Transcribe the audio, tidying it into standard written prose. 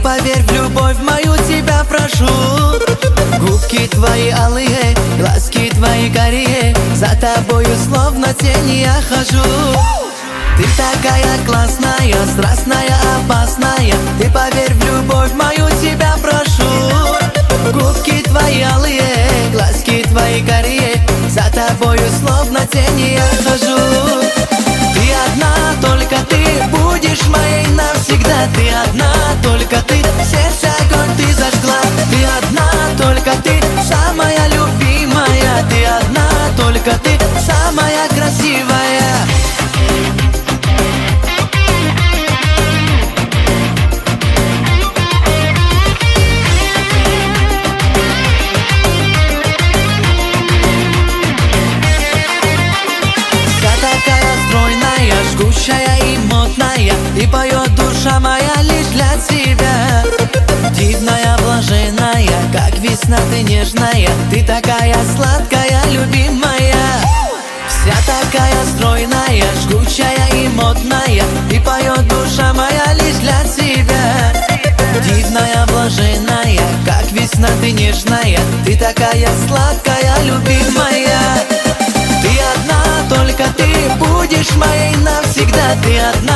поверь в любовь мою, тебя прошу. Губки твои алые, глазки твои карие, за тобою словно тени я хожу. Ты такая классная, страстная, опасная, ты поверь в любовь мою, тебя прошу. Губки твои алые, глазки твои карие, за тобою словно тени я хожу. Ты одна, только ты будешь моей навсегда. Ты одна, только ты, сердце огонь ты зажгла. Ты одна, только ты, самая любимая. Ты одна, только ты, самая красивая. Жгучая и модная, и поет душа моя лишь для тебя. Дивная, блаженная, как весна ты нежная, ты такая сладкая, любимая. Вся такая стройная, жгучая и модная, и поет душа моя лишь для тебя. Дивная, блаженная, как весна ты нежная, ты такая сладкая, любимая. Ты одна, только ты будешь моей навсегда. Ты одна,